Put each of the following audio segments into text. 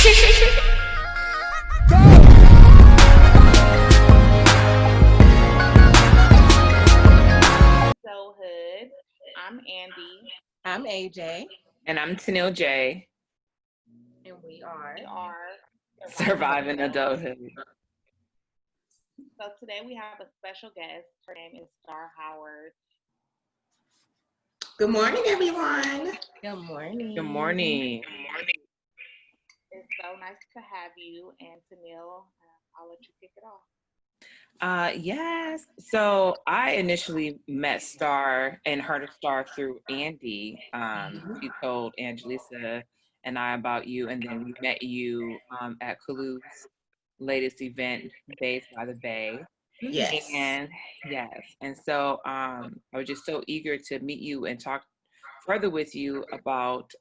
Adulthood. I'm Andy. I'm AJ. And I'm Tenilej. And we are Surviving Adulthood. So today we have a special guest. Her name is Starr Howard. Good morning, everyone. Good morning. Good morning. It's so nice to have you. And Tenile, I'll let you kick it off. Yes. So I initially met Starr and heard of Starr through Andy. She told Angelisa and I about you, and then we met you at Kalu's latest event, Bays by the Bay. Yes. And so I was just so eager to meet you and talk further with you about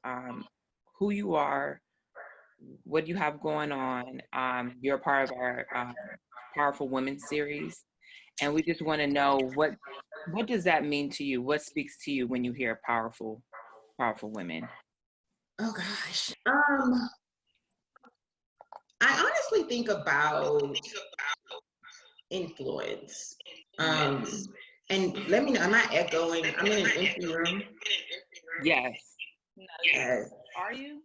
who you are, what you have going on. You're part of our Powerful Women series, and we just want to know what does that mean to you? What speaks to you when you hear powerful women? Oh gosh. I honestly think about influence. And let me know, am I echoing? I'm in an empty room. Yes. No, Yes. Are you?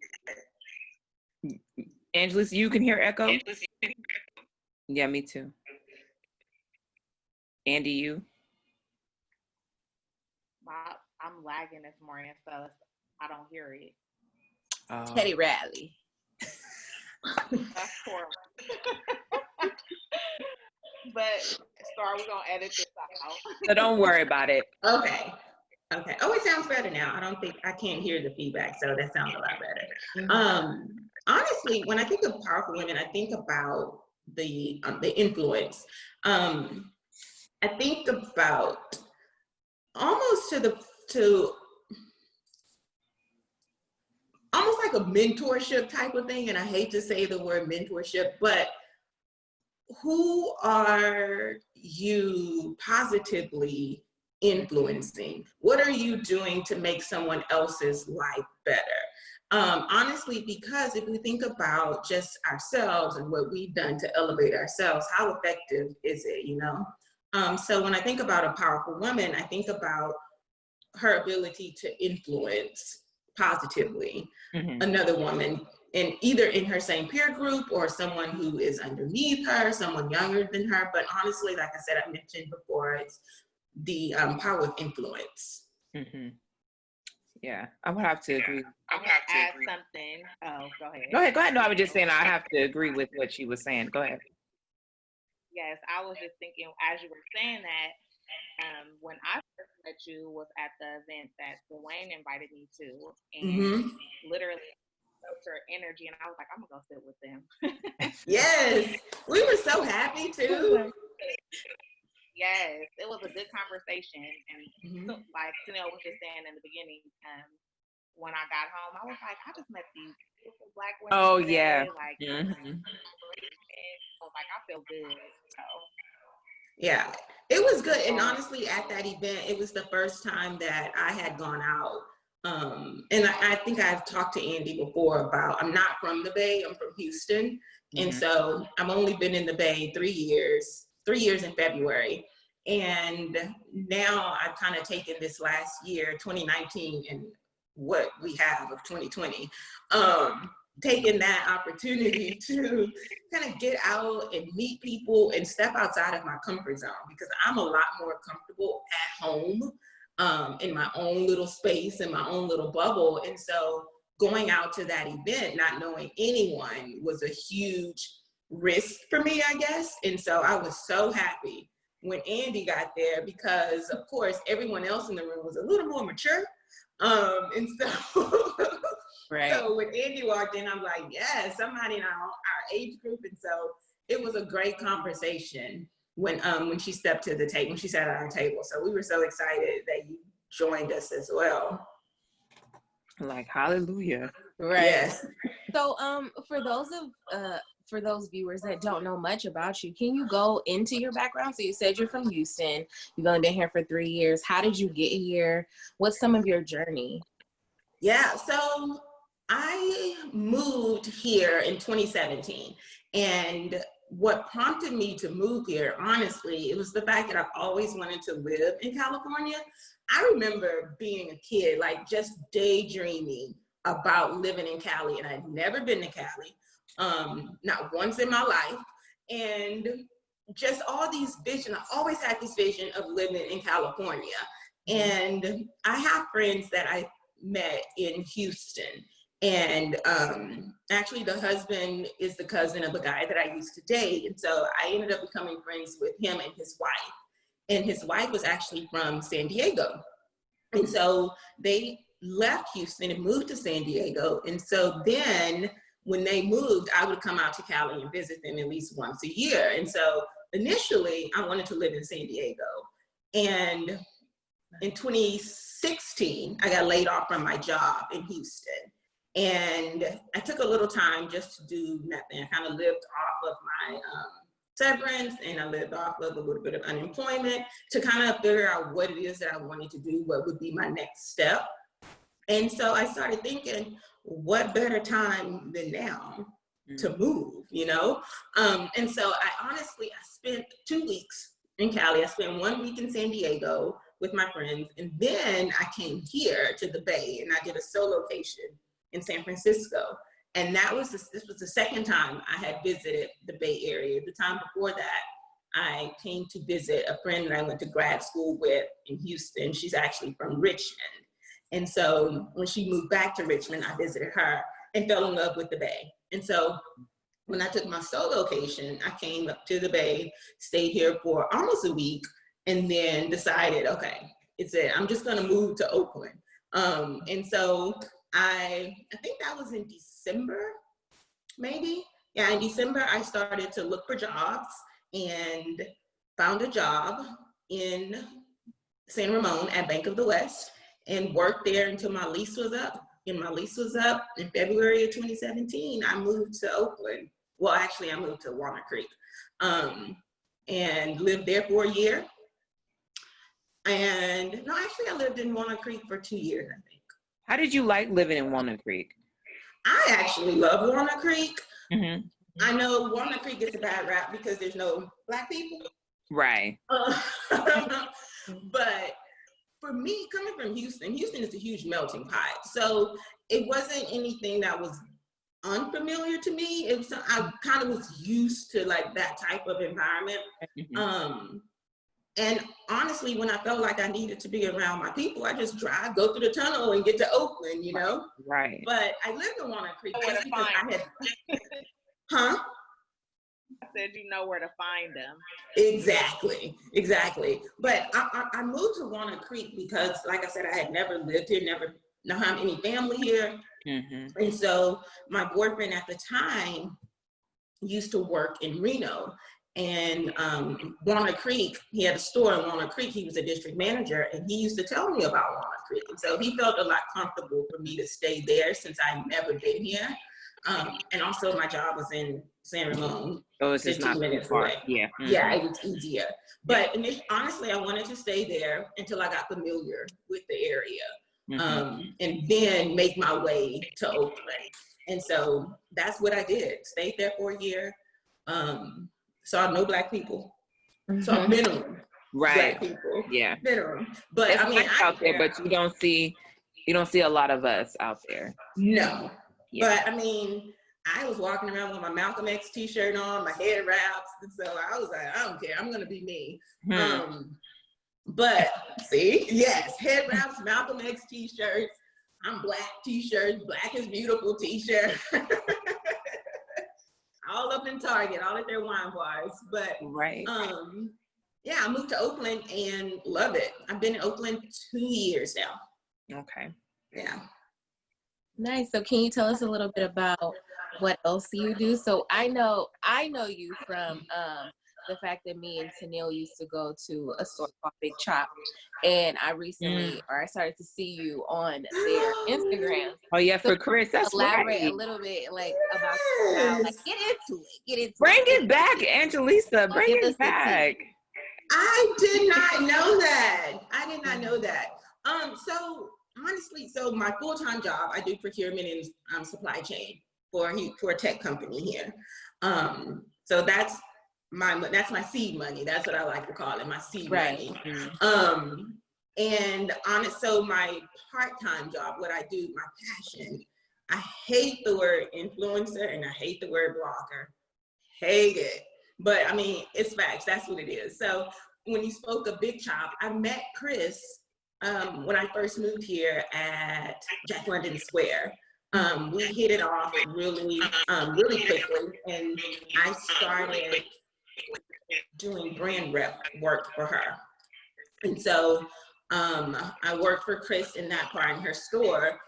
Angelisa, you can hear echo? Yeah, me too. Andy, you? I'm lagging this morning, so I don't hear it. Teddy Riley. That's horrible. But Starr, we're gonna edit this out. So don't worry about it. Okay. Oh, it sounds better now. I can't hear the feedback, so that sounds a lot better. Honestly, when I think of powerful women, I think about the influence. I think about almost to almost like a mentorship type of thing. And I hate to say the word mentorship, but who are you positively influencing? What are you doing to make someone else's life better? Honestly, because if we think about just ourselves and what we've done to elevate ourselves, how effective is it, you know? So when I think about a powerful woman, I think about her ability to influence positively another woman, and either in her same peer group or someone who is underneath her, someone younger than her. But honestly, like I said, I mentioned before, it's the power of influence. Yeah, I would have to agree. I want to add something. Oh, go ahead. Go ahead. No, I was just saying I have to agree with what she was saying. Go ahead. Yes, I was just thinking as you were saying that, when I first met you was at the event that Dwayne invited me to, and literally felt your energy, and I was like, I'm gonna go sit with them. Yes, we were so happy too. Yes, it was a good conversation, and like Tenile was just saying in the beginning, when I got home, I was like, I just met these beautiful Black women. Oh today. yeah. Like, I was like, I feel good. So. Yeah, it was good. And honestly, at that event, it was the first time that I had gone out. And I think I've talked to Andy before about, I'm not from the Bay, I'm from Houston. And so I've only been in the Bay 3 years in February. And now I've kind of taken this last year, 2019, and what we have of 2020, taking that opportunity to kind of get out and meet people and step outside of my comfort zone, because I'm a lot more comfortable at home, in my own little space, in my own little bubble. And so going out to that event, not knowing anyone, was a huge risk for me, I guess. And so I was so happy when Andy got there, because of course everyone else in the room was a little more mature. And so Right. So when Andy walked in, I'm like, yeah, somebody in our age group. And so it was a great conversation when she stepped to the table, when she sat at our table. So we were so excited that you joined us as well. Like, hallelujah. Right. Yes. So for those viewers that don't know much about you, can you go into your background? So you said you're from Houston. You've only been here for 3 years. How did you get here? What's some of your journey? Yeah, so I moved here in 2017, and what prompted me to move here, honestly, it was the fact that I've always wanted to live in California. I remember being a kid, like just daydreaming about living in Cali, and I'd never been to Cali, not once in my life. And just all these visions, I always had this vision of living in California. And I have friends that I met in Houston. And actually the husband is the cousin of a guy that I used to date. And so I ended up becoming friends with him and his wife. And his wife was actually from San Diego. And so they left Houston and moved to San Diego. And so then when they moved, I would come out to Cali and visit them at least once a year. And so initially I wanted to live in San Diego. And in 2016, I got laid off from my job in Houston. And I took a little time just to do nothing. I kind of lived off of my severance, and I lived off of a little bit of unemployment to kind of figure out what it is that I wanted to do, what would be my next step. And so I started thinking, what better time than now to move, you know? And so I spent 2 weeks in Cali. I spent 1 week in San Diego with my friends, and then I came here to the Bay, and I did a solo-cation in San Francisco. And this was the second time I had visited the Bay Area. The time before that, I came to visit a friend that I went to grad school with in Houston. She's actually from Richmond. And so when she moved back to Richmond, I visited her and fell in love with the Bay. And so when I took my solo-cation, I came up to the Bay, stayed here for almost a week, and then decided, okay, I'm just gonna move to Oakland. And so I think that was in December, maybe. Yeah, in December, I started to look for jobs and found a job in San Ramon at Bank of the West and worked there until my lease was up. And my lease was up in February of 2017. I moved to Oakland. Well, actually, I moved to Walnut Creek and lived there for a year. And no, actually, I lived in Walnut Creek for 2 years, I think. How did you like living in Walnut Creek? I actually love Walnut Creek. Mm-hmm. I know Walnut Creek gets a bad rap because there's no Black people. Right. But for me, coming from Houston is a huge melting pot. So it wasn't anything that was unfamiliar to me. I kind of was used to like that type of environment. Mm-hmm. And honestly, when I felt like I needed to be around my people, I just go through the tunnel and get to Oakland, you know? Right. But I lived in Walnut Creek just because I had, huh? I said you know where to find them. Exactly. But I moved to Walnut Creek because, like I said, I had never lived here, never have any family here. Mm-hmm. And so my boyfriend at the time used to work in Reno. And Walnut Creek, he had a store in Walnut Creek. He was a district manager, and he used to tell me about Walnut Creek. And so he felt a lot comfortable for me to stay there since I'd never been here. And also my job was in San Ramon. Oh, it's just not 15 minutes far. away. Yeah. Mm-hmm. Yeah, it was easier. But honestly, I wanted to stay there until I got familiar with the area. Mm-hmm. And then make my way to Oakland. And so that's what I did. Stayed there for a year. Saw no Black people. Mm-hmm. Saw minimum Black people. Yeah. Minimum. But it's I mean, out there, but you don't see a lot of us out there. No. Yeah. But I mean, I was walking around with my Malcolm X t-shirt on, my head wraps, and so I was like, I don't care, I'm gonna be me. But see, yes, head wraps, Malcolm X t-shirts, I'm Black t-shirts, Black is Beautiful t-shirt. All up in Target, all at their wine bars. But right. Yeah, I moved to Oakland and love it. I've been in Oakland 2 years now. Okay. Yeah. Nice. So can you tell us a little bit about what else you do? So I know you from the fact that me and Tenile used to go to a store called Big Chop, and I recently, or I started to see you on their Instagram. Oh yeah, for Chris, that's elaborate right. a little bit, like about how, like, get into it. Bring it back, Angelisa. Bring it back. I did not know that. So honestly, so my full-time job, I do procurement and supply chain for a tech company here. So that's my seed money. That's what I like to call it, my seed money. And so my part-time job, what I do, my passion, I hate the word influencer and I hate the word blogger. Hate it. But I mean, it's facts. That's what it is. So when you spoke of Big Chop, I met Chris when I first moved here at Jack London Square. We hit it off really quickly, and I started doing brand rep work for her. And so I worked for Chris in that part in her store,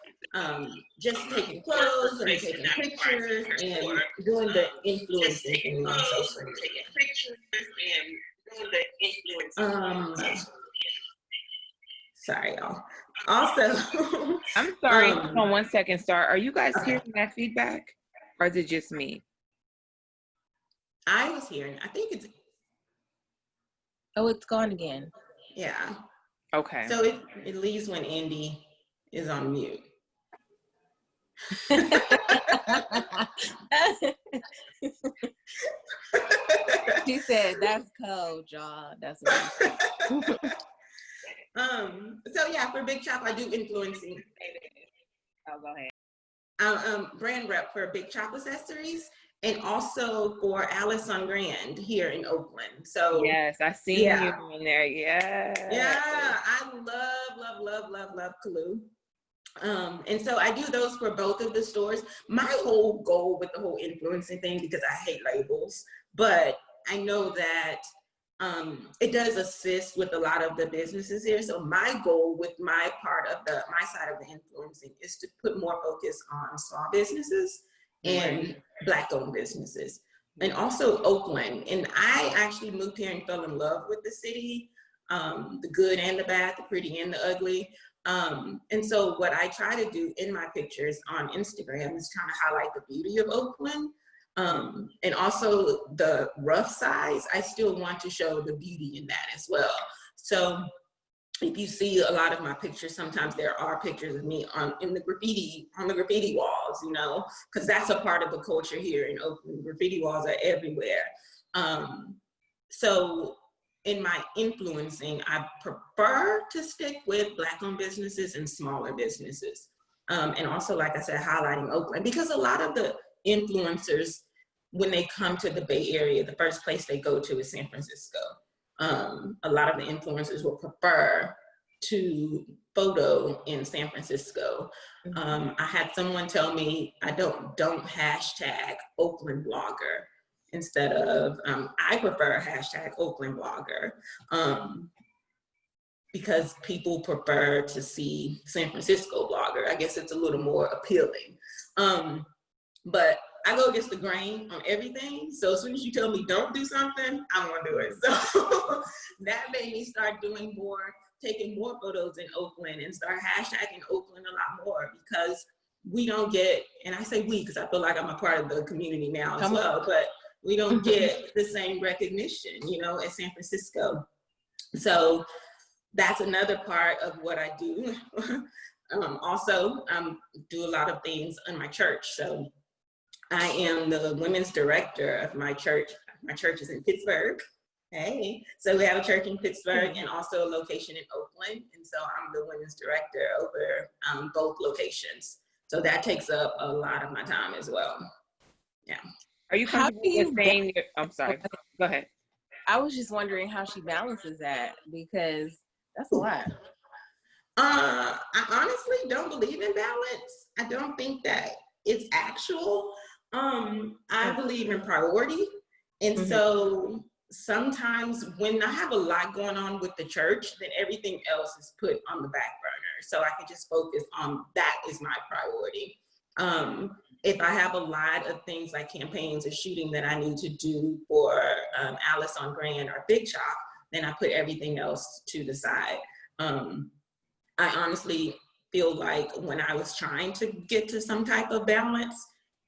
just taking photos and taking pictures and doing the influencing thing on social media. Sorry, y'all. Also, I'm sorry. Hold on 1 second, Starr. Are you guys hearing that feedback, or is it just me? I was hearing. I think it's. Oh, it's gone again. Yeah. Okay. So it leaves when Andy is on mute. She said, "That's cold, y'all." That's what she said. So yeah, for Big Chop, I do influencing. Oh, go ahead. Brand rep for Big Chop accessories, and also for Alice on Grand here in Oakland. So yes, I seen you in there. Yeah. I love Kalu. And so I do those for both of the stores. My whole goal with the whole influencing thing, because I hate labels, but I know that it does assist with a lot of the businesses here. So my goal with my side of the influencing is to put more focus on small businesses and Black-owned businesses, and also Oakland. And I actually moved here and fell in love with the city, the good and the bad, the pretty and the ugly. And so what I try to do in my pictures on Instagram is trying to highlight the beauty of Oakland. And also the rough sides, I still want to show the beauty in that as well. So if you see a lot of my pictures, sometimes there are pictures of me on the graffiti walls, you know, because that's a part of the culture here in Oakland. Graffiti walls are everywhere. So in my influencing, I prefer to stick with Black-owned businesses and smaller businesses. And also, like I said, highlighting Oakland, because a lot of the influencers, when they come to the Bay Area, the first place they go to is San Francisco. A lot of the influencers will prefer to photo in San Francisco. I had someone tell me, I don't hashtag Oakland blogger. Instead of, I prefer hashtag Oakland blogger, because people prefer to see San Francisco blogger. I guess it's a little more appealing. But I go against the grain on everything. So as soon as you tell me don't do something, I'm gonna do it. So that made me start doing more, taking more photos in Oakland and start hashtagging Oakland a lot more, because we don't get, and I say we because I feel like I'm a part of the community now as well, but we don't get the same recognition, you know, as San Francisco. So that's another part of what I do. Also, do a lot of things in my church. So I am the women's director of my church. My church is in Pittsburgh. Hey, so we have a church in Pittsburgh and also a location in Oakland. And so I'm the women's director over both locations. So that takes up a lot of my time as well. Yeah. Are you comfortable with saying, I'm sorry, go ahead. I was just wondering how she balances that, because that's a lot. I honestly don't believe in balance. I don't think that it's actual. I believe in priority. And so sometimes when I have a lot going on with the church, then everything else is put on the back burner. So I can just focus on that is my priority. If I have a lot of things like campaigns or shooting that I need to do for Alice on Grand or Big Chop, then I put everything else to the side. I honestly feel like when I was trying to get to some type of balance,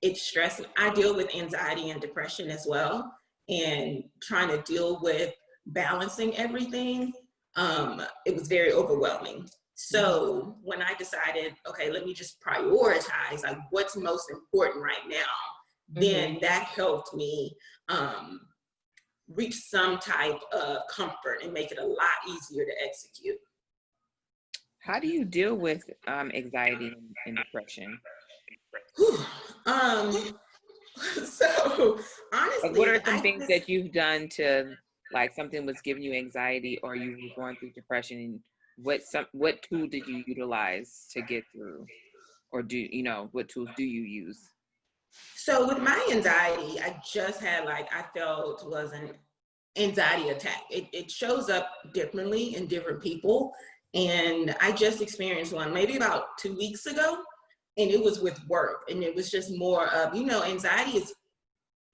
it's stressing. I deal with anxiety and depression as well, and trying to deal with balancing everything, it was very overwhelming. So when I decided, okay, let me just prioritize like what's most important right now, then that helped me reach some type of comfort and make it a lot easier to execute. How do you deal with anxiety and depression? So honestly, like, what are some things that you've done to, like, something was giving you anxiety or you were going through depression, and what tool did you utilize to get through, or what tools do you use? So with my anxiety, I just had I felt was an anxiety attack. It shows up differently in different people. And I just experienced one maybe about 2 weeks ago, and it was with work. And it was just more of, anxiety is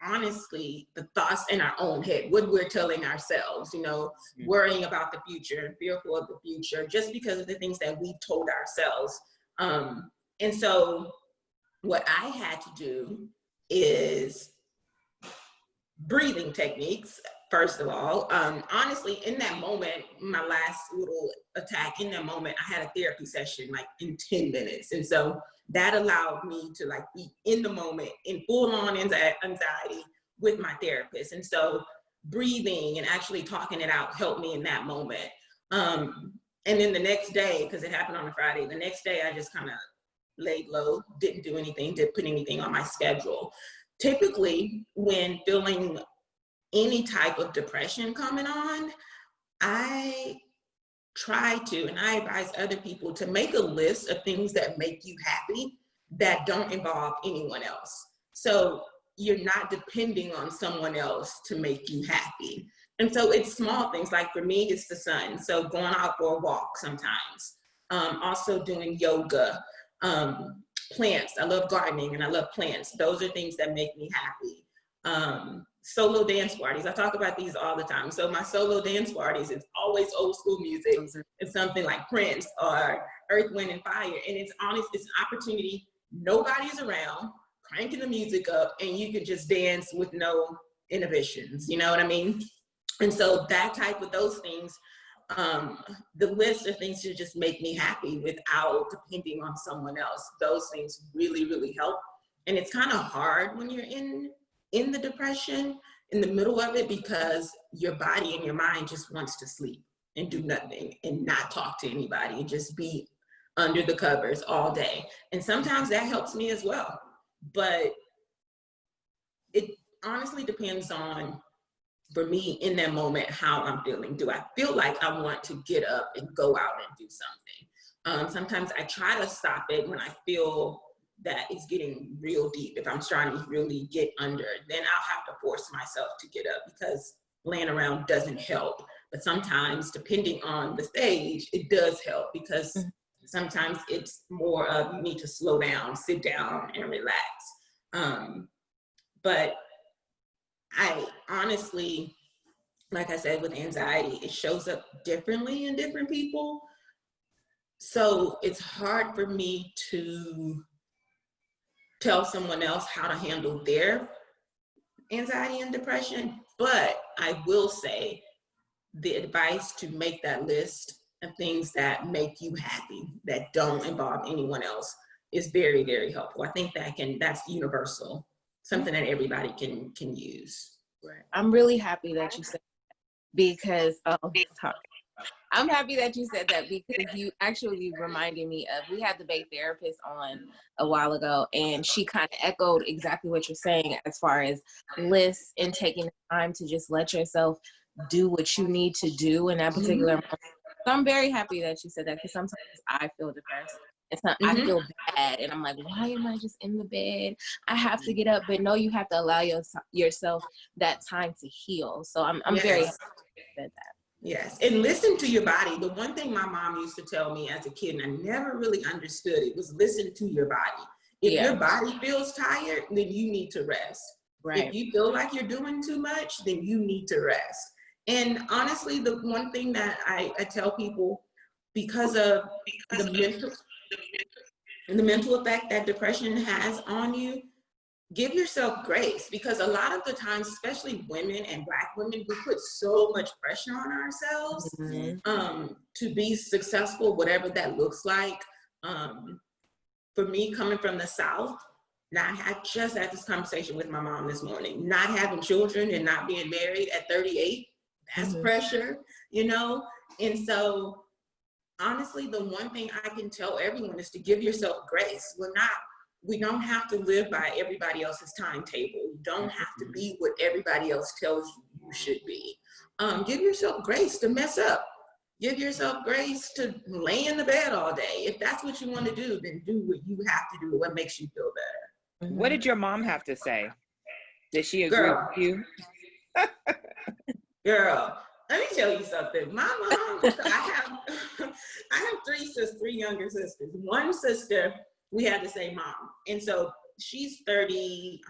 honestly the thoughts in our own head, what we're telling ourselves, worrying about the future, fearful of the future, just because of the things that we've told ourselves. And so what I had to do is breathing techniques, first of all. Honestly, in that moment, my last little attack, in that moment, I had a therapy session in 10 minutes. And so that allowed me to be in the moment, in full-on anxiety with my therapist. And so breathing and actually talking it out helped me in that moment. And then the next day, because it happened on a Friday, the next day I just kind of laid low, didn't do anything, didn't put anything on my schedule. Typically, when feeling any type of depression coming on, I try to, and I advise other people to make a list of things that make you happy that don't involve anyone else. So you're not depending on someone else to make you happy. And so it's small things, like for me, it's the sun. So going out for a walk sometimes, also doing yoga, plants. I love gardening and I love plants. Those are things that make me happy. Solo dance parties. I talk about these all the time. So my solo dance parties, it's always old school music. It's something like Prince or Earth, Wind, and Fire. And it's an opportunity. Nobody's around, cranking the music up, and you can just dance with no inhibitions. You know what I mean? And so that type of those things, the list of things to just make me happy without depending on someone else. Those things really, really help. And it's kind of hard when you're in the depression, in the middle of it, because your body and your mind just wants to sleep and do nothing and not talk to anybody and just be under the covers all day. And sometimes that helps me as well. But it honestly depends on, for me in that moment, how I'm feeling. Do I feel like I want to get up and go out and do something? Sometimes I try to stop it when I feel that it's getting real deep. If I'm trying to really get under, then I'll have to force myself to get up, because laying around doesn't help. But sometimes, depending on the stage, it does help, because sometimes it's more of you need to slow down, sit down, and relax. But I honestly, like I said, with anxiety, it shows up differently in different people. So it's hard for me to tell someone else how to handle their anxiety and depression. But I will say the advice to make that list of things that make you happy, that don't involve anyone else, is very, very helpful. I think that's universal, something that everybody can use. Right. I'm really happy that you said that, because I'm happy that you said that, because you actually reminded me of, we had the Bay therapist on a while ago, and she kind of echoed exactly what you're saying as far as lists and taking the time to just let yourself do what you need to do in that particular moment. So I'm very happy that you said that, because sometimes I feel depressed. I feel bad, and I'm like, why am I just in the bed? I have to get up. But no, you have to allow yourself that time to heal. So I'm very happy that you said that. Yes, and listen to your body. The one thing my mom used to tell me as a kid, and I never really understood it, was listen to your body. If your body feels tired, then you need to rest. Right. If you feel like you're doing too much, then you need to rest. And honestly, the one thing that I tell people, because of the mental effect that depression has on you, give yourself grace, because a lot of the times, especially women and Black women, we put so much pressure on ourselves to be successful, whatever that looks like. For me, coming from the South, I just had this conversation with my mom this morning, not having children and not being married at 38, that's pressure, you know? And so honestly, the one thing I can tell everyone is to give yourself grace. We don't have to live by everybody else's timetable. You don't have to be what everybody else tells you should be. Give yourself grace to mess up. Give yourself grace to lay in the bed all day. If that's what you want to do, then do what you have to do, what makes you feel better. What did your mom have to say? Did she agree with you? Girl, let me tell you something. My mom, I have three younger sisters. One sister, we had the same mom. And so she's 33.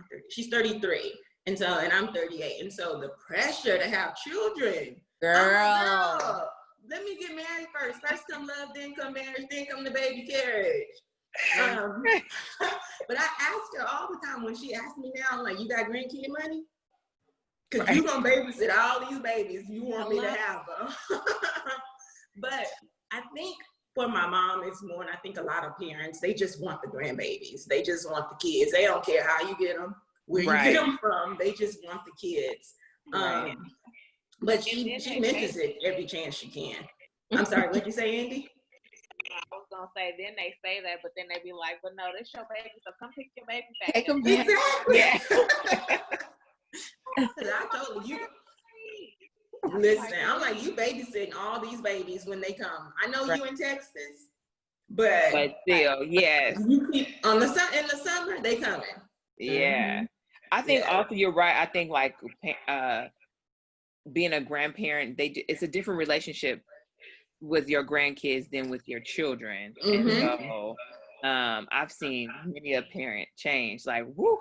And I'm 38. And so the pressure to have children. Girl. Let me get married first. First come love, then come marriage, then come the baby carriage. But I ask her all the time when she asks me now, like, you got grandkid money? Because you gonna babysit all these babies. You want me to have them. But I think for my mom, it's more, and I think a lot of parents, they just want the grandbabies. They just want the kids. They don't care how you get them, where you get them from. They just want the kids. But she mentions it every chance she can. I'm sorry, what'd you say, Andy? I was gonna say, then they say that, but then they be like, "But no, this your baby, so come pick your baby back." Take them back. Exactly. I told you. Listen, I'm like, you babysitting all these babies when they come. I know you in Texas, but still, yes. You keep in the summer, they coming. Yeah. I think also you're right. I think like being a grandparent, it's a different relationship with your grandkids than with your children. And so I've seen many a parent change, like, whoo,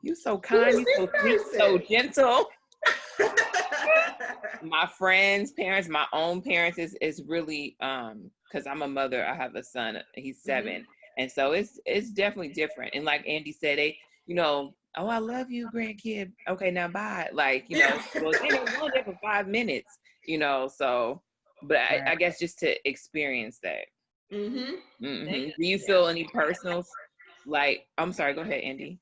you so kind, you so sweet, so gentle. My friends' parents, my own parents is really because I'm a mother, I have a son, he's 7. And so it's definitely different. And like Andy said, they, you know, oh, I love you, grandkid. Okay, now bye. Like, you know, well, they don't go there for 5 minutes, you know, so, but I guess just to experience that. Do you feel any personal, like, I'm sorry, go ahead, Andy.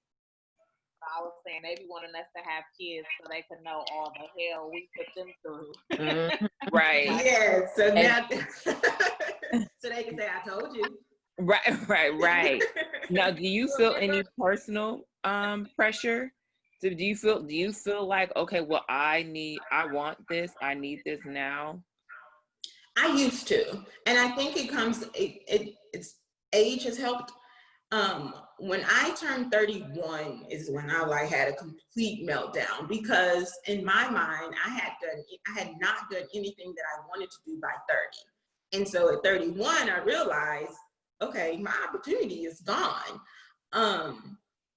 I was saying they be wanting us to have kids so they can know all the hell we put them through. Right. Yeah, so now, so they can say, I told you. Right. Now, do you feel any personal pressure? So do you feel like, okay, well, I want this, I need this now? I used to, and I think it's age has helped. When I turned 31 is when I had a complete meltdown, because in my mind, I had not done anything that I wanted to do by 30. And so at 31, I realized, okay, my opportunity is gone.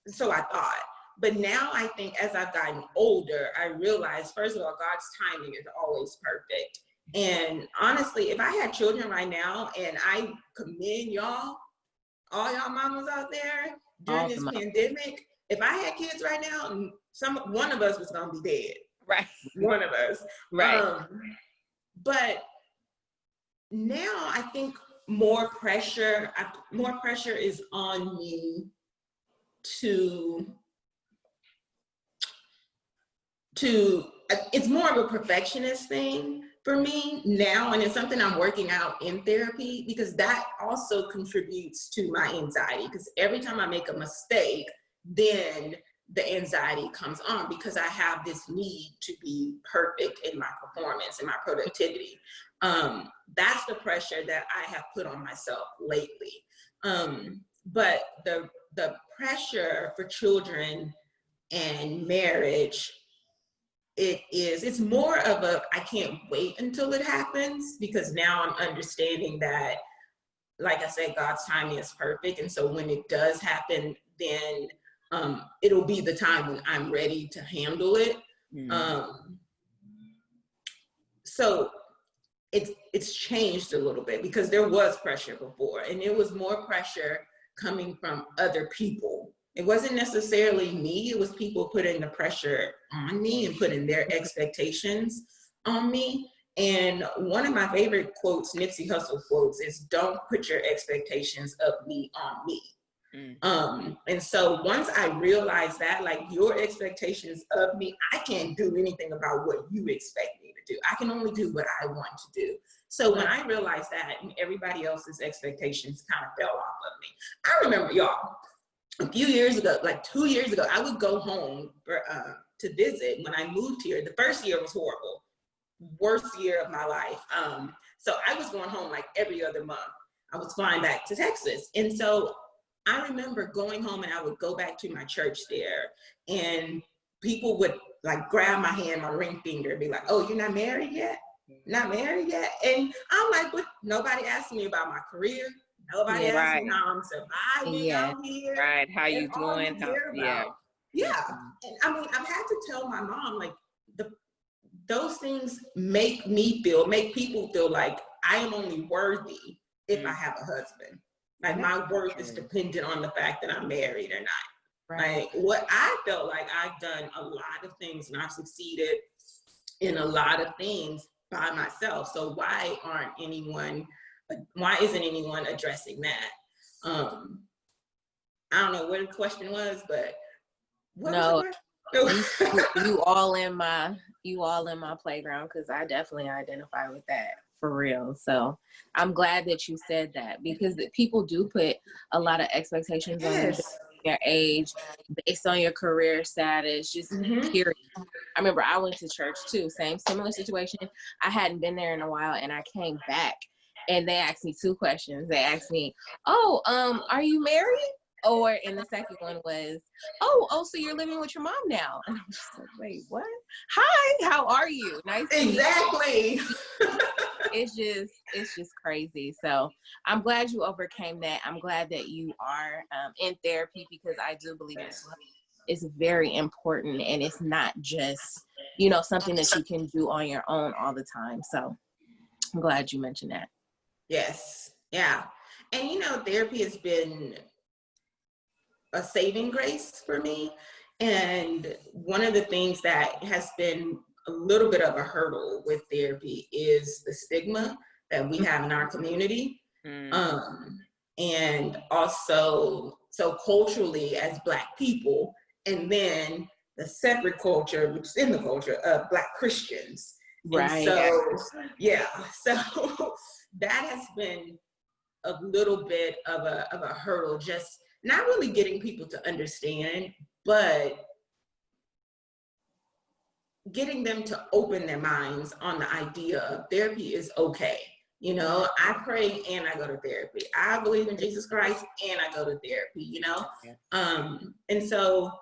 So I thought, but now I think as I've gotten older, I realize, first of all, God's timing is always perfect. And honestly, if I had children right now, and I commend y'all, all y'all mamas out there during this pandemic, if I had kids right now, one of us was gonna be dead. Right. One of us. Right. But now I think more pressure is on me to it's more of a perfectionist thing for me now, and it's something I'm working out in therapy, because that also contributes to my anxiety, because every time I make a mistake, then the anxiety comes on, because I have this need to be perfect in my performance and my productivity. That's the pressure that I have put on myself lately. But the pressure for children and marriage, it's more of I can't wait until it happens, because now I'm understanding that, like I said, God's timing is perfect. And so when it does happen, then it'll be the time when I'm ready to handle it. So it's changed a little bit, because there was pressure before, and it was more pressure coming from other people it wasn't necessarily me, it was people putting the pressure on me and putting their expectations on me. And one of my favorite quotes, Nipsey Hussle quotes, is don't put your expectations of me on me. And so once I realized that, like, your expectations of me, I can't do anything about what you expect me to do. I can only do what I want to do. So when I realized that, and everybody else's expectations kind of fell off of me. I remember, y'all, a few years ago, like 2 years ago, I would go home for, to visit. When I moved here, the first year was horrible. Worst year of my life. So I was going home like every other month. I was flying back to Texas. And so I remember going home, and I would go back to my church there, and people would like grab my hand, my ring finger, and be like, oh, you're not married yet? Not married yet? And I'm like, what? Nobody asked me about my career. Nobody asked me how I'm surviving out here. Right. How you That's all doing? Yeah. And I mean, I've had to tell my mom, like, those things make people feel like I am only worthy if I have a husband. Like, my worth is dependent on the fact that I'm married or not. Right. Like, what I felt like I've done a lot of things, and I've succeeded in a lot of things by myself. So why isn't anyone addressing that? I don't know what the question was, but what was the question? you all in my playground, because I definitely identify with that. For real. So I'm glad that you said that, because people do put a lot of expectations on your age, based on your career status, just period. I remember I went to church too, similar situation. I hadn't been there in a while, and I came back, and they asked me 2 questions. They asked me, oh, are you married? And the second one was, oh, so you're living with your mom now? And I'm just like, wait, what? Hi, how are you? Nice to meet you. It's just crazy. So I'm glad you overcame that. I'm glad that you are in therapy, because I do believe it's very important, and it's not just, something that you can do on your own all the time. So I'm glad you mentioned that. Yes. Yeah. And therapy has been a saving grace for me. And one of the things that has been a little bit of a hurdle with therapy is the stigma that we have in our community. And also, so culturally as Black people, and then the separate culture, which is in the culture of Black Christians. Right. And so that has been a little bit of a hurdle, just not really getting people to understand, but getting them to open their minds on the idea of therapy is okay. I pray and I go to therapy. I believe in Jesus Christ and I go to therapy, And so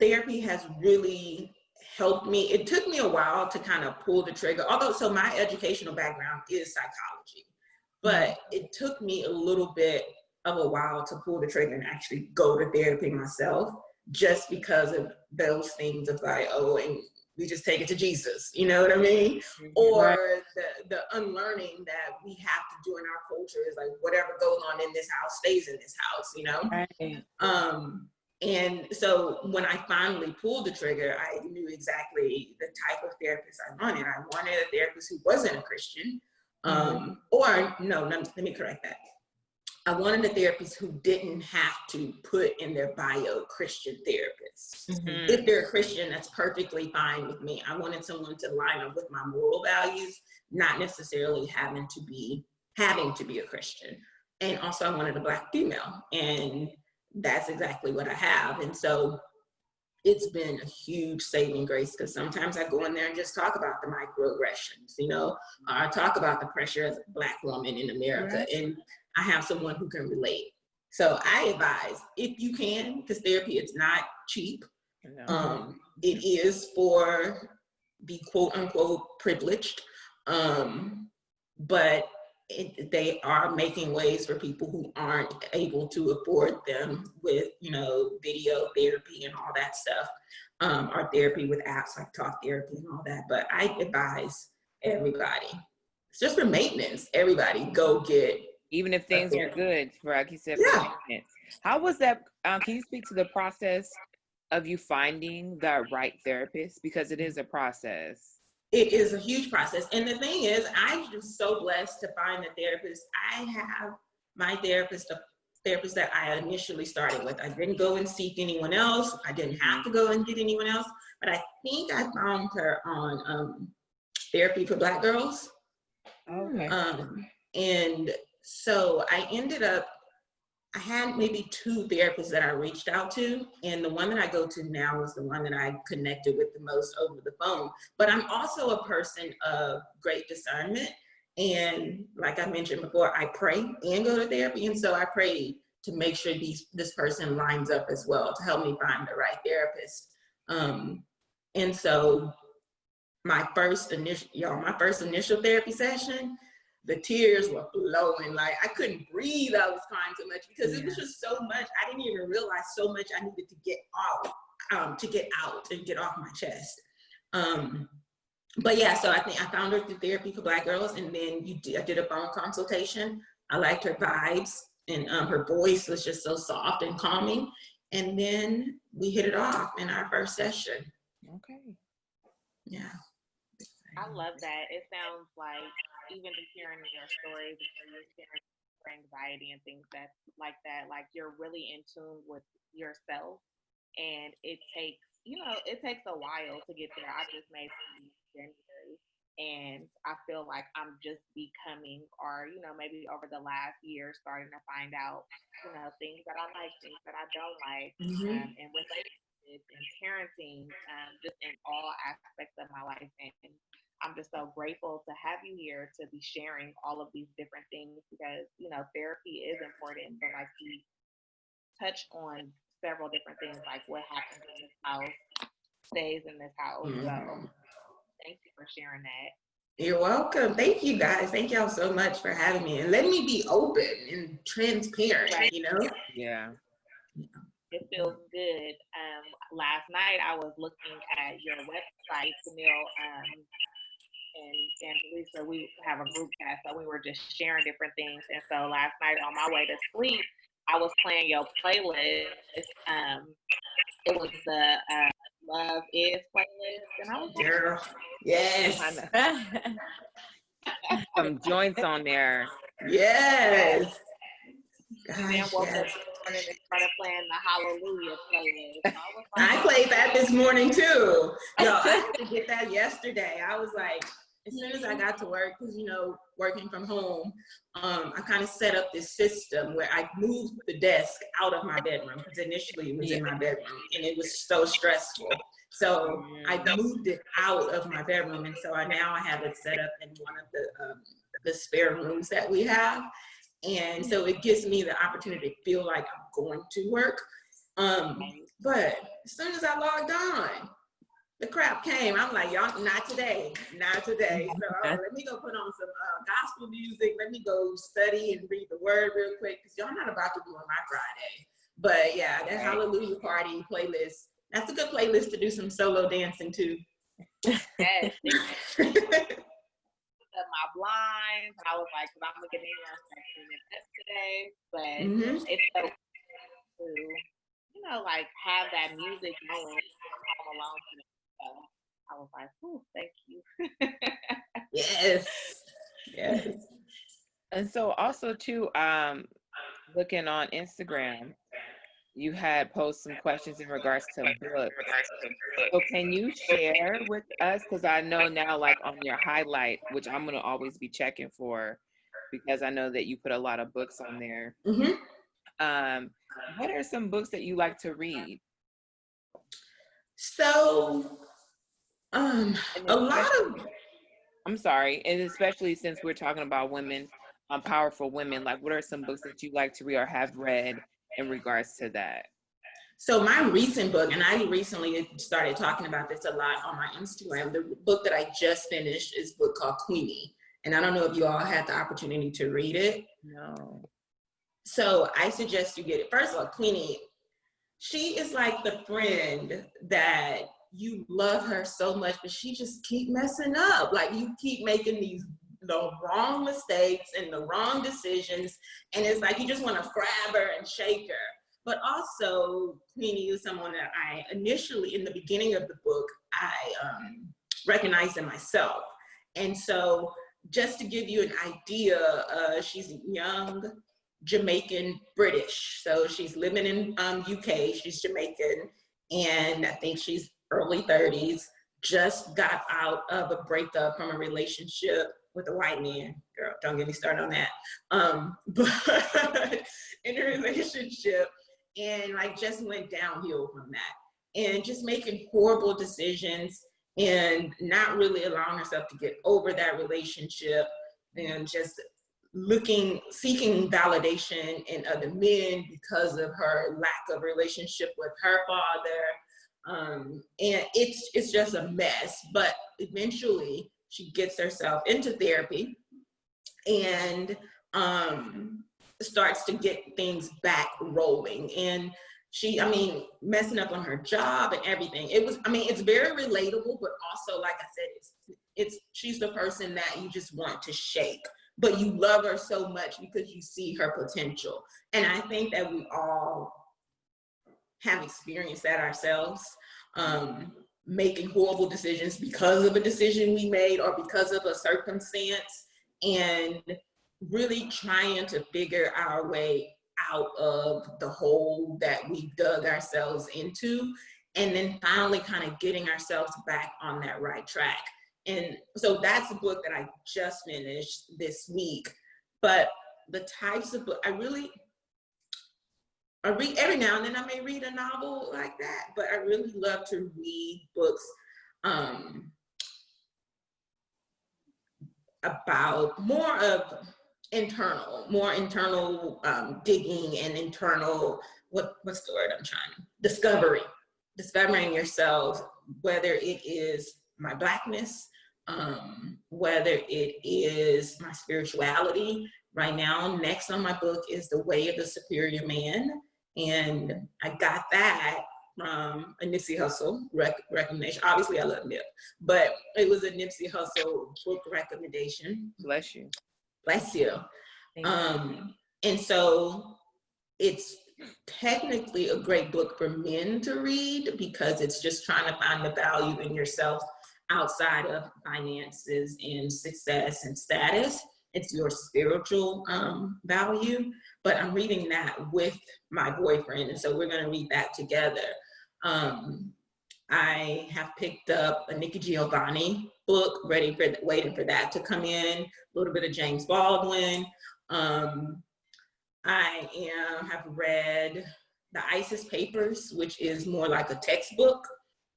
therapy has really helped me. It took me a while to kind of pull the trigger, so my educational background is psychology, but it took me a little bit of a while to pull the trigger and actually go to therapy myself, just because of those things of like, and we just take it to Jesus, you know what I mean? Or the unlearning that we have to do in our culture is like, whatever goes on in this house stays in this house, And so when I finally pulled the trigger, I knew exactly the type of therapist I wanted. I wanted a therapist who wasn't a Christian, let me correct that. I wanted a therapist who didn't have to put in their bio Christian therapist. If they're a Christian, that's perfectly fine with me. I wanted someone to line up with my moral values, not necessarily having to be a Christian. And also I wanted a Black female, and that's exactly what I have. And so it's been a huge saving grace, because sometimes I go in there and just talk about the microaggressions, or talk about the pressure as a Black woman in America. And I have someone who can relate. So I advise, if you can, because therapy is not cheap. It is for the quote unquote privileged, but they are making ways for people who aren't able to afford them with, video therapy and all that stuff, or therapy with apps like talk therapy and all that. But I advise everybody, it's just for maintenance, everybody go get Even if things are good, like you said, for maintenance. How was that? Can you speak to the process of you finding the right therapist? Because it is a process. It is a huge process. And the thing is, I'm just so blessed to find a therapist. I have my therapist, the therapist that I initially started with. I didn't go and seek anyone else. I didn't have to go and get anyone else. But I think I found her on Therapy for Black Girls. Okay. And so I ended up, I had maybe 2 therapists that I reached out to, and the one that I go to now is the one that I connected with the most over the phone. But I'm also a person of great discernment, and like I mentioned before, I pray and go to therapy, and so I prayed to make sure this person lines up as well to help me find the right therapist. And so my first initial therapy session, the tears were flowing. Like I couldn't breathe. I was crying so much because it was just so much. I didn't even realize so much I needed to get out and get off my chest. But yeah, so I think I found her through Therapy for Black Girls, and then I did a phone consultation. I liked her vibes, and her voice was just so soft and calming. And then we hit it off in our first session. Okay. Yeah. I love that. It sounds like even just hearing your stories, you're sharing your anxiety and things like that, like you're really in tune with yourself. And it takes a while to get there. I just made some January, and I feel like I'm just becoming, or maybe over the last year, starting to find out, things that I like, things that I don't like, and relationships and parenting, just in all aspects of my life. And I'm just so grateful to have you here to be sharing all of these different things, because therapy is important, but like you touched on several different things, like what happens in this house stays in this house. So thank you for sharing that. You're welcome. Thank you guys. Thank y'all so much for having me and letting me be open and transparent, right. Yeah. It feels good. Last night I was looking at your website, Tenile, and Lisa, we have a group chat, so we were just sharing different things. And so last night on my way to sleep, I was playing your playlist. It was the Love Is playlist, and I was like, girl, yes. Some joints on there. Yes. And then woke up this morning and started playing the Hallelujah playlist. So I played that this morning too. No, I had to get that yesterday. I was like, as soon as I got to work, because working from home, I kind of set up this system where I moved the desk out of my bedroom, because initially it was in my bedroom and it was so stressful. So I moved it out of my bedroom, and so now I have it set up in one of the spare rooms that we have. And so it gives me the opportunity to feel like I'm going to work. But as soon as I logged on, the crap came. I'm like, y'all, not today. So let me go put on some gospel music. Let me go study and read the word real quick, because y'all not about to do on my Friday. But yeah, that Hallelujah Party playlist, that's a good playlist to do some solo dancing to. yes. My blinds, and I was like, because I'm looking at yesterday, but it's so to, like have that music going all along. So I was like, "Ooh, thank you." Yes. And so also too, looking on Instagram, you had posted some questions in regards to books. So can you share with us, because I know now, like on your highlight, which I'm going to always be checking for, because I know that you put a lot of books on there. What are some books that you like to read? So a lot of, I'm sorry, and especially since we're talking about women, powerful women, like what are some books that you like to read or have read in regards to that? So my recent book, and I recently started talking about this a lot on my Instagram, the book that I just finished is a book called Queenie. And I don't know if you all had the opportunity to read it. No. So I suggest you get it. First of all, Queenie, she is like the friend that you love her so much, but she just keep messing up. Like you keep making these the wrong mistakes and the wrong decisions. And it's like, you just want to grab her and shake her. But also, Queenie is someone that I initially, in the beginning of the book, I recognized in myself. And so just to give you an idea, she's young, Jamaican British. So she's living in UK, she's Jamaican, and I think she's early 30s, just got out of a breakup from a relationship with a white man. Girl, don't get me started on that. But in a relationship, and like just went downhill from that, and just making horrible decisions and not really allowing herself to get over that relationship, and just seeking validation in other men because of her lack of relationship with her father. And it's just a mess, but eventually she gets herself into therapy and starts to get things back rolling. And she, messing up on her job and everything. It's very relatable, but also, like I said, she's the person that you just want to shake, but you love her so much because you see her potential. And I think that we all have experienced that ourselves, making horrible decisions because of a decision we made or because of a circumstance, and really trying to figure our way out of the hole that we dug ourselves into, and then finally kind of getting ourselves back on that right track. And so that's a book that I just finished this week. But the types of book I read every now and then, I may read a novel like that, but I really love to read books about more internal digging and internal, what's the word I'm trying, discovering yourself, whether it is my Blackness, whether it is my spirituality. Right now, next on my book is The Way of the Superior Man. And I got that from a Nipsey Hussle recommendation. Obviously, I love Nip, but it was a Nipsey Hussle book recommendation. Bless you. Bless you. And so it's technically a great book for men to read because it's just trying to find the value in yourself outside of finances and success and status. It's your spiritual value. But I'm reading that with my boyfriend, and so we're going to read that together. I have picked up a Nikki Giovanni book, waiting for that to come in. A little bit of James Baldwin. I have read the ISIS Papers, which is more like a textbook,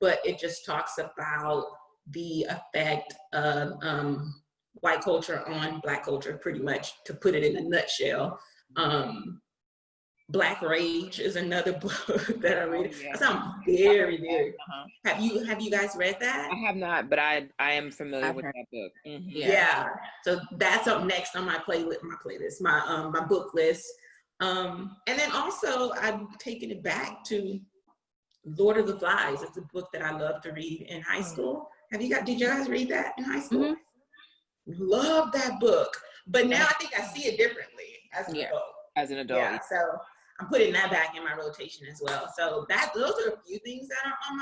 but it just talks about the effect of white culture on Black culture, pretty much, to put it in a nutshell. Black Rage is another book that I read. Yeah. That sounds very, very. Have you guys read that? I have not, but I am familiar with that book. Mm-hmm. Yeah. So that's up next on my my book list. And then also I'm taking it back to Lord of the Flies. It's a book that I loved to read in high school. Did you guys read that in high school? Mm-hmm. Love that book. But now I think I see it differently as an adult. As an adult. Yeah, so I'm putting that back in my rotation as well. So those are a few things that are on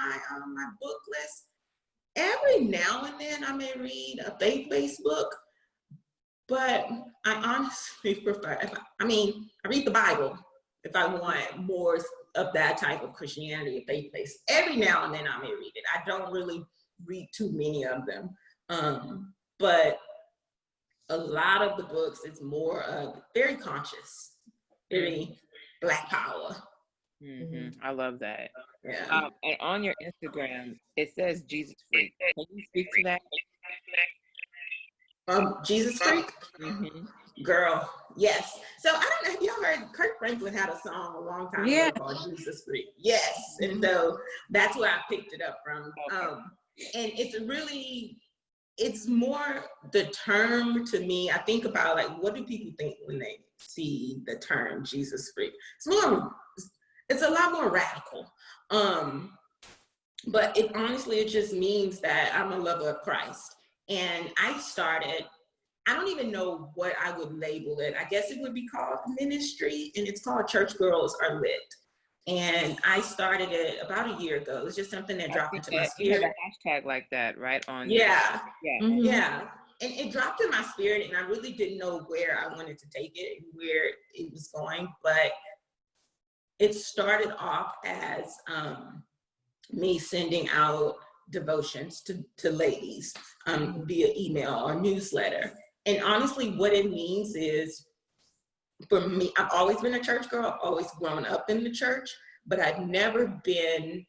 my book list. Every now and then I may read a faith-based book, but I honestly prefer, I read the Bible if I want more of that type of Christianity, faith-based. Every now and then I may read it. I don't really read too many of them. But a lot of the books, it's more of very conscious, very Black power. Mm-hmm. I love that. Yeah. And on your Instagram, it says Jesus Freak. Can you speak to that? Jesus Freak? Mm-hmm. Girl, yes. So I don't know, have y'all heard, Kirk Franklin had a song a long time ago called Jesus Freak. Yes. And so that's where I picked it up from. And it's more the term to me. I think about, like, what do people think when they see the term Jesus Freak? It's a lot more radical. But it honestly, it just means that I'm a lover of Christ. And I started I don't even know what I would label it. I guess it would be called ministry, and it's called Church Girls Are Lit. And I started it about a year ago. It's just something that dropped into my spirit. You have a hashtag like that, right? Yeah. Mm-hmm. Yeah. And it dropped in my spirit, and I really didn't know where I wanted to take it, where it was going. But it started off as me sending out devotions to ladies via email or newsletter. And honestly, what it means is, for me, I've always been a church girl. I've always grown up in the church, but I've never been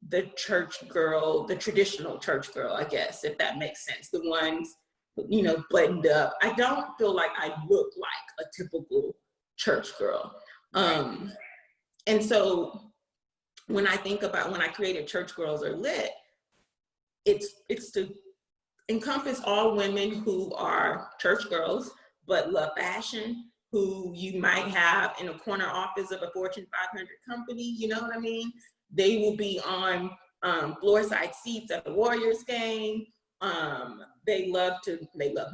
the church girl, the traditional church girl, I guess, if that makes sense. The ones, you know, buttoned up. I don't feel like I look like a typical church girl. And so when I think about when I created Church Girls Are Lit, it's to encompass all women who are church girls, but love fashion, who you might have in a corner office of a Fortune 500 company, you know what I mean? They will be on floor side seats at the Warriors game. They love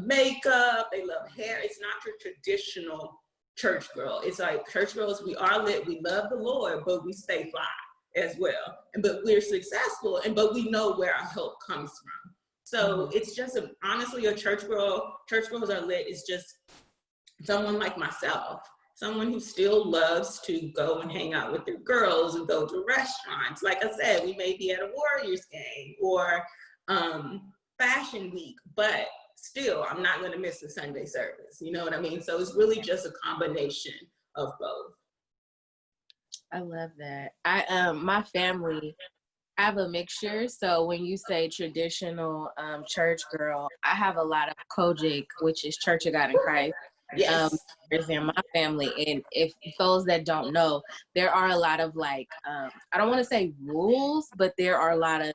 makeup, they love hair. It's not your traditional church girl. It's like, church girls, we are lit, we love the Lord, but we stay fly as well. But we're successful, but we know where our help comes from. So it's just honestly, a church girl, Church Girls Are Lit is just someone like myself, someone who still loves to go and hang out with their girls and go to restaurants. Like I said, we may be at a Warriors game or Fashion Week, but still, I'm not going to miss a Sunday service. You know what I mean? So it's really just a combination of both. I love that. My family, I have a mixture. So when you say traditional church girl, I have a lot of Kojic, which is Church of God in Christ. Yes. In my family. And if those that don't know, there are a lot of like, I don't want to say rules, but there are a lot of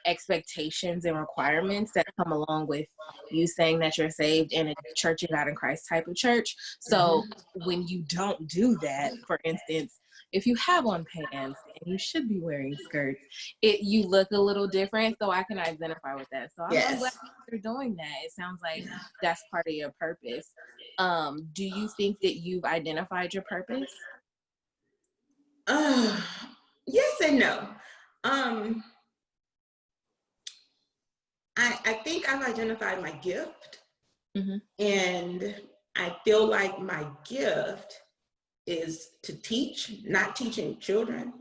expectations and requirements that come along with you saying that you're saved in a Church of God in Christ type of church. So when you don't do that, for instance, if you have on pants and you should be wearing skirts, you look a little different. So I can identify with that. So I'm glad you're doing that. It sounds like that's part of your purpose. Do you think that you've identified your purpose? Yes and no. I think I've identified my gift, and I feel like my gift is to teach, not teaching children,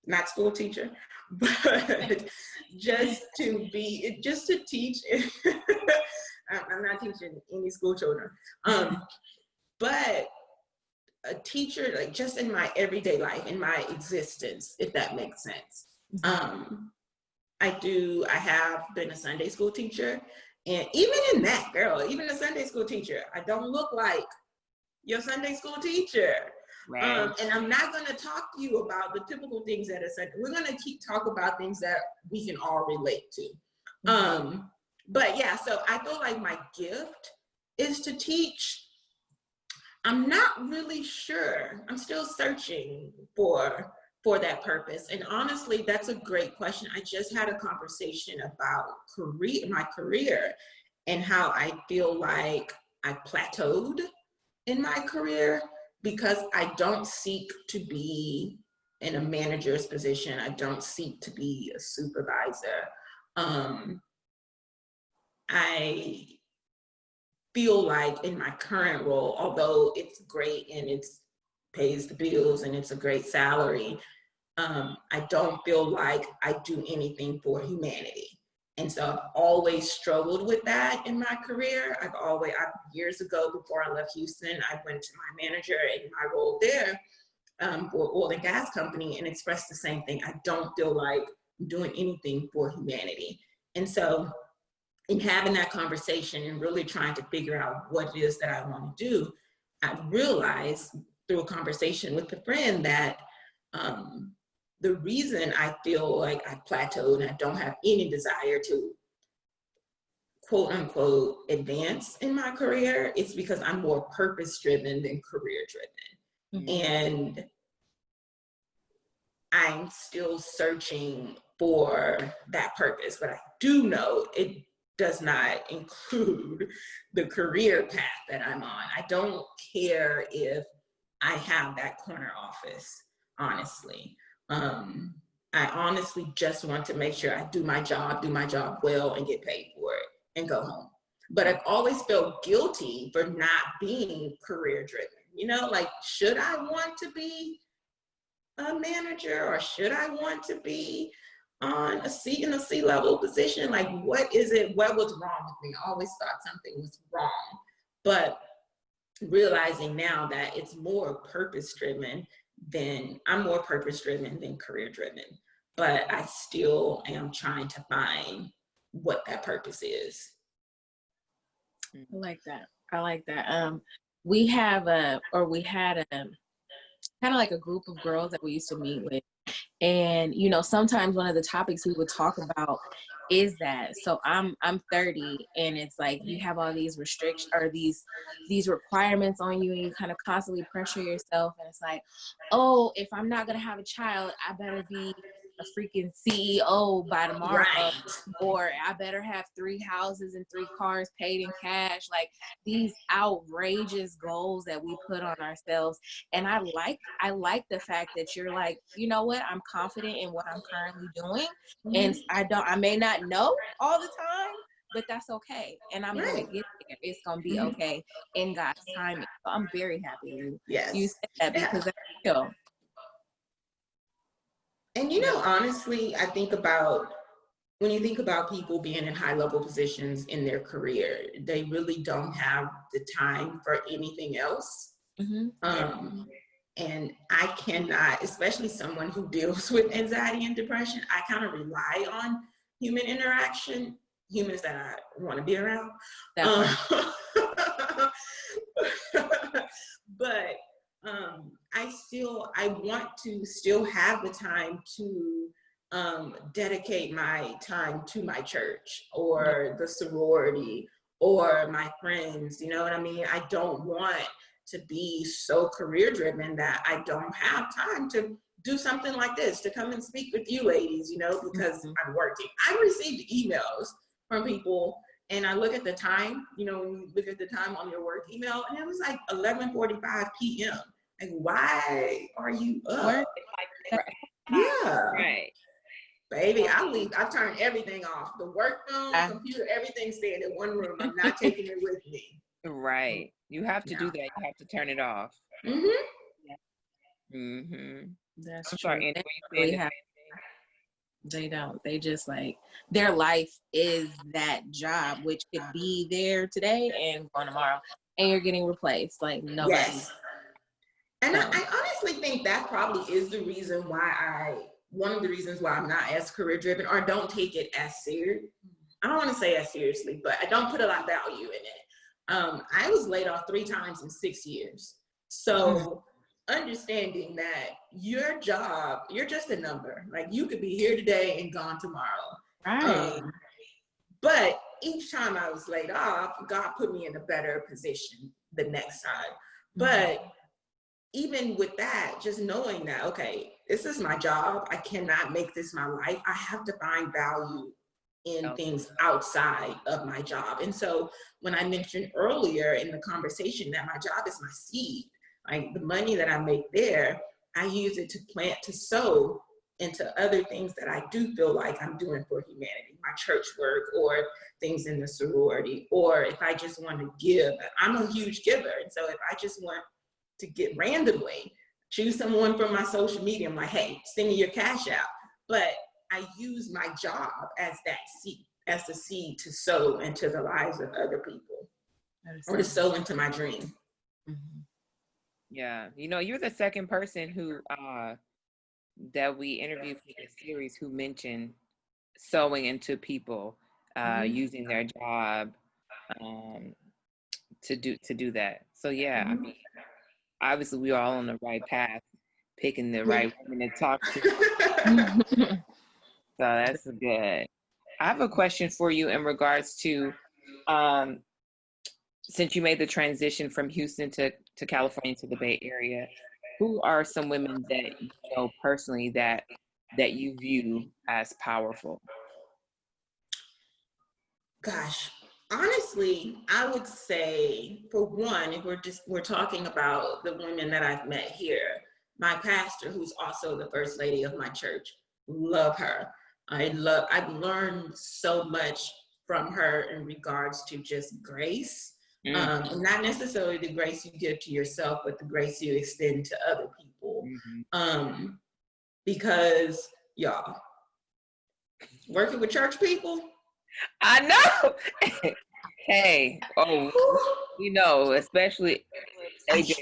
not school teacher, but just to teach. I'm not teaching any school children, but a teacher, like just in my everyday life, in my existence, if that makes sense. I have been a Sunday school teacher, and even in that, girl, even a Sunday school teacher, I don't look like your Sunday school teacher. Right. And I'm not going to talk to you about the typical things that are Sunday. We're going to talk about things that we can all relate to. But yeah, so I feel like my gift is to teach. I'm not really sure. I'm still searching for that purpose. And honestly, that's a great question. I just had a conversation about my career and how I feel like I plateaued in my career because I don't seek to be in a manager's position. I don't seek to be a supervisor. I feel like in my current role, although it's great and it pays the bills and it's a great salary, I don't feel like I do anything for humanity. And so I've always struggled with that in my career. Years ago, before I left Houston, I went to my manager in my role there for oil and gas company and expressed the same thing. I don't feel like I'm doing anything for humanity. And so in having that conversation and really trying to figure out what it is that I want to do, I realized through a conversation with a friend that the reason I feel like I plateaued and I don't have any desire to quote unquote advance in my career is because I'm more purpose driven than career driven. And I'm still searching for that purpose, but I do know it does not include the career path that I'm on. I don't care if I have that corner office, honestly. I honestly just want to make sure I do my job well, and get paid for it and go home. But I've always felt guilty for not being career driven. You know, like, should I want to be a manager, or should I want to be on a seat in a C-level position? Like, what is it? What was wrong with me? I always thought something was wrong. But realizing now that it's more purpose-driven I'm more purpose-driven than career-driven. But I still am trying to find what that purpose is. I like that. I like that. We had a kind of like a group of girls that we used to meet with. And, you know, sometimes one of the topics we would talk about is that. So I'm 30, and it's like you have all these restrictions or these requirements on you, and you kind of constantly pressure yourself. And it's like, oh, if I'm not going to have a child, I better be a freaking CEO by tomorrow. Right. Or I better have 3 houses and 3 cars paid in cash. Like, these outrageous goals that we put on ourselves. And I like the fact that you're like, you know what, I'm confident in what I'm currently doing. And I may not know all the time, but that's okay. And I'm going to get there. It's going to be okay in God's timing. So I'm very happy you said that, because that's real. And, you know, honestly, I think about, when you think about people being in high level positions in their career, they really don't have the time for anything else. And I cannot, especially someone who deals with anxiety and depression, I kind of rely on human interaction, humans that I want to be around. But I want to still have the time to dedicate my time to my church or the sorority or my friends. You know what I mean? I don't want to be so career driven that I don't have time to do something like this, to come and speak with you ladies, you know, because I'm working. I received emails from people, and I look at the time, you know, when you look at the time on your work email, and it was like 11:45 p.m. Like, why are you up? Right. Baby, I turn everything off. The work phone, computer, everything's staying in one room. I'm not taking it with me. Right. You have to do that. You have to turn it off. That's I'm true. sorry, They don't. They just, like, their life is that job, which could be there today and gone tomorrow, and you're getting replaced. Like, nobody. And I honestly think that probably is the reason why one of the reasons why I'm not as career driven, or don't take it as serious. I don't want to say as seriously, but I don't put a lot of value in it. I was laid off 3 times in 6 years. So understanding that your job, you're just a number. Like, you could be here today and gone tomorrow. Right. But each time I was laid off, God put me in a better position the next time. But even with that, just knowing that, okay, this is my job. I cannot make this my life. I have to find value in things outside of my job. And so when I mentioned earlier in the conversation that my job is my seed, like the money that I make there, I use it to sow into other things that I do feel like I'm doing for humanity, my church work or things in the sorority, or if I just want to give. I'm a huge giver. And so if I just want to get randomly, choose someone from my social media, I'm like, hey, send me your cash out. But I use my job as that seed, as the seed to sow into the lives of other people, or to sow into my dream. Yeah, you know, you're the second person who that we interviewed for this series who mentioned sewing into people, using their job to do that. So yeah, I mean, obviously we're all on the right path, picking the right women to talk to. So that's good. I have a question for you in regards to since you made the transition from Houston to California to the Bay Area, who are some women that you know personally that you view as powerful? Gosh, honestly, I would say, for one, if we're talking about the women that I've met here, my pastor, who's also the first lady of my church, love her. I've learned so much from her in regards to just grace. And not necessarily the grace you give to yourself, but the grace you extend to other people. Because y'all, working with church people, I know. Hey, you know, especially AJ.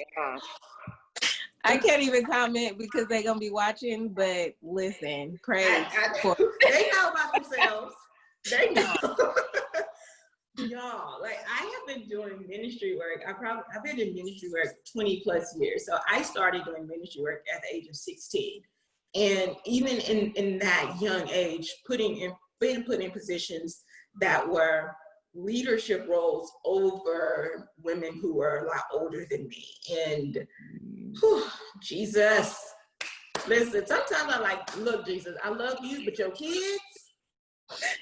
I can't even comment because they're gonna be watching. But listen, pray for. They know about themselves. They know. Y'all, like, I have been doing ministry work. I've been in ministry work 20 plus years. So I started doing ministry work at the age of 16. And even in that young age, being put in positions that were leadership roles over women who were a lot older than me. And Jesus, listen, sometimes I'm like, look, Jesus, I love you, but your kids,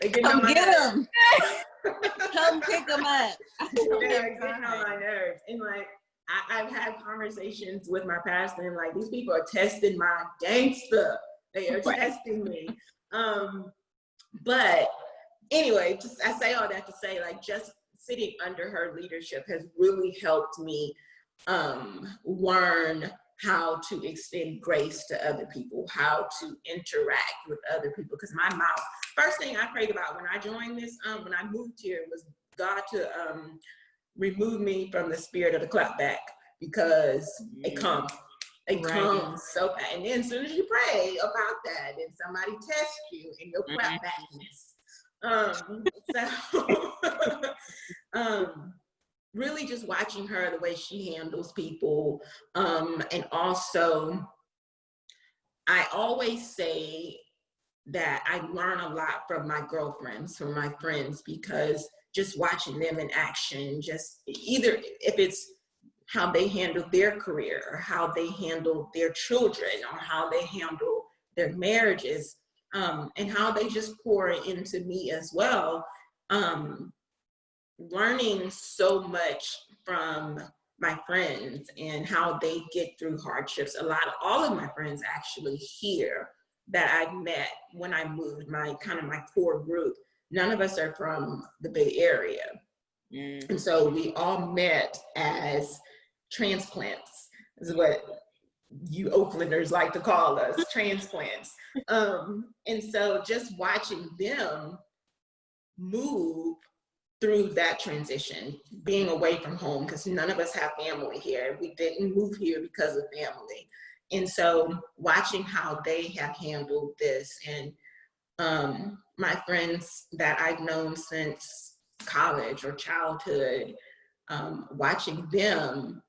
they get on my nerves. Come pick them up. They're getting on my nerves. And like, I've had conversations with my pastor, and like, these people are testing my gangster. They are testing me. But anyway, I say all that to say, like, just sitting under her leadership has really helped me learn how to extend grace to other people, how to interact with other people. Because my mouth, first thing I prayed about when I joined this, when I moved here, was God to remove me from the spirit of the clapback, because it comes. It comes so bad. And then as soon as you pray about that, then somebody tests you in your clapbackness. Really just watching her, the way she handles people. And also, I always say that I learn a lot from my girlfriends, from my friends, because just watching them in action, just either if it's how they handle their career, or how they handle their children, or how they handle their marriages, and how they just pour into me as well. Learning so much from my friends and how they get through hardships. All of my friends actually here that I've met when I moved, my core group, none of us are from the Bay Area. And so we all met as transplants, is what you Oaklanders like to call us, transplants. And so just watching them move through that transition, being away from home, because none of us have family here. We didn't move here because of family. And so watching how they have handled this, and my friends that I've known since college or childhood, watching them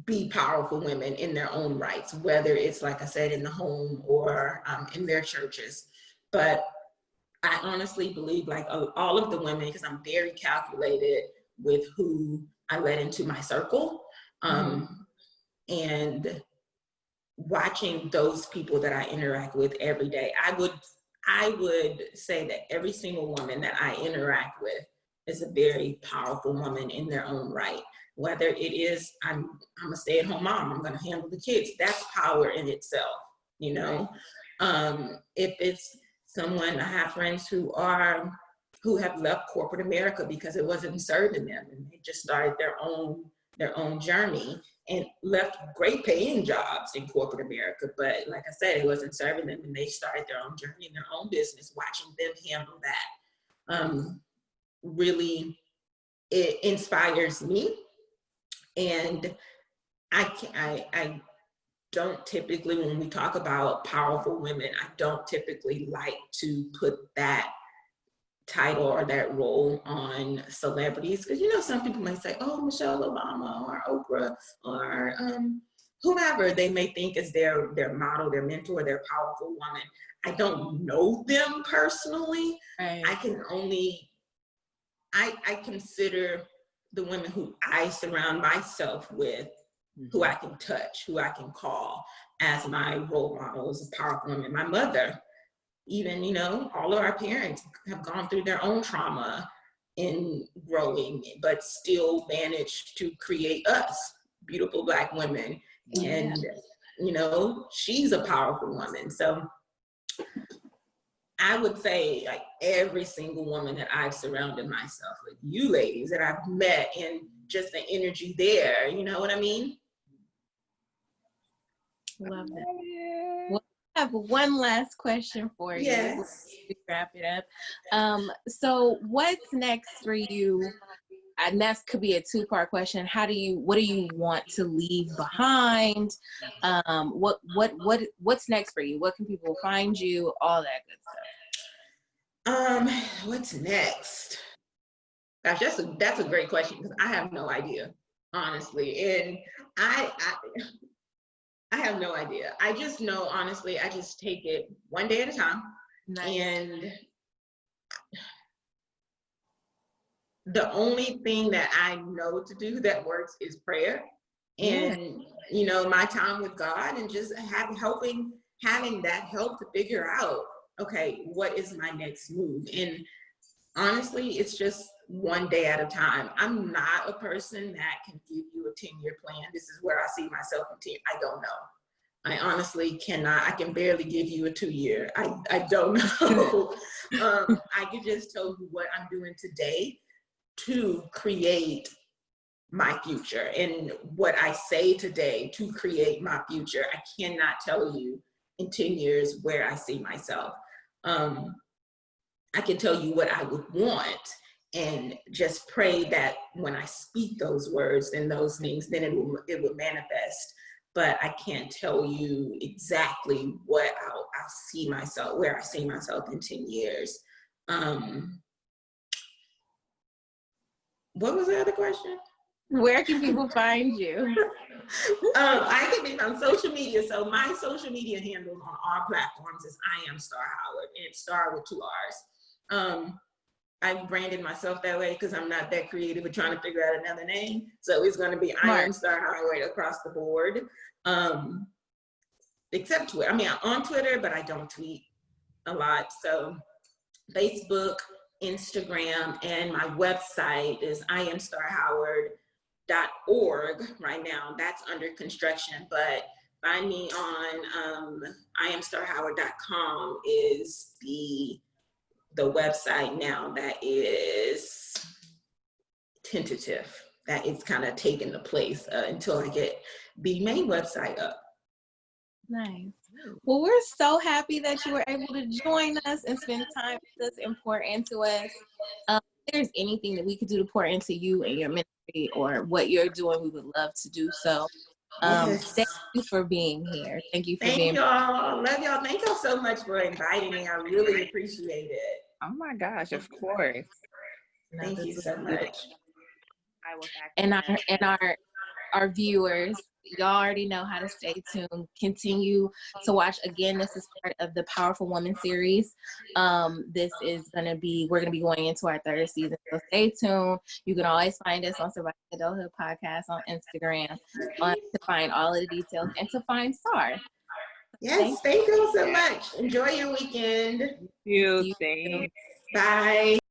be powerful women in their own rights, whether it's, like I said, in the home or in their churches. But I honestly believe, like, all of the women, because I'm very calculated with who I let into my circle, and watching those people that I interact with every day, I would say that every single woman that I interact with is a very powerful woman in their own right. Whether it is, I'm a stay-at-home mom, I'm gonna handle the kids, that's power in itself, you know? If it's someone, I have friends who have left corporate America because it wasn't serving them, and they just started their own journey and left great paying jobs in corporate America. But like I said, it wasn't serving them, and they started their own journey in their own business. Watching them handle that, really, it inspires me. And I don't typically, when we talk about powerful women, I don't typically like to put that title or that role on celebrities, because, you know, some people might say, oh, Michelle Obama or Oprah or whomever they may think is their model, their mentor, their powerful woman. I don't know them personally. Right. I consider the women who I surround myself with, who I can touch, who I can call as my role models, powerful women. My mother even, you know, all of our parents have gone through their own trauma in growing, but still managed to create us, beautiful Black women. And, you know, she's a powerful woman. So I would say, like, every single woman that I've surrounded myself with, you ladies that I've met, and just the energy there, you know what I mean? Love that. Well, I have one last question for you. Yes. To wrap it up. So what's next for you? And that could be a two-part question. What do you want to leave behind? What's next for you? What can people find you? All that good stuff. What's next? Gosh, that's a great question, because I have no idea, honestly. And I have no idea. I just know, honestly, I just take it one day at a time. Nice. And the only thing that I know to do that works is prayer. And, you know, my time with God, and just having that help to figure out, okay, what is my next move? And honestly, it's just one day at a time. I'm not a person that can give you a 10-year plan. This is where I see myself in 10. I don't know. I honestly cannot. I can barely give you a 2-year. I don't know. I can just tell you what I'm doing today to create my future, and what I say today to create my future. I cannot tell you in 10 years where I see myself. I can tell you what I would want, and just pray that when I speak those words and those things, then it will manifest. But I can't tell you exactly what I'll see myself, where I see myself in 10 years. What was the other question? Where can people find you? I can be on social media. So my social media handles on all platforms is I am Starr Howard, and it's Starr with 2 R's. I branded myself that way because I'm not that creative with trying to figure out another name. So it's going to be I am Starr Howard across the board, except Twitter. I mean, I'm on Twitter, but I don't tweet a lot. So Facebook, Instagram, and my website is iamstarrhoward.org right now. That's under construction, but find me on iamstarrhoward.com is the website now that is tentative, that it's kind of taking the place until I get the main website up. Nice. Well, we're so happy that you were able to join us and spend time with us and pour into us. If there's anything that we could do to pour into you and your ministry or what you're doing, we would love to do so. Yes. Thank you for being here. Thank you for being here. Thank y'all. Love y'all. Thank y'all so much for inviting me. I really appreciate it. Oh my gosh, of course. Thank you so much. I will our viewers, y'all already know how to stay tuned. Continue to watch. Again, this is part of the Powerful Woman series. This is we're gonna be going into our 3rd season. So stay tuned. You can always find us on Surviving Adulthood Podcast on Instagram to find all of the details and to find Starr. Yes, thank you so much. Enjoy your weekend. Thank you. Thanks. Bye.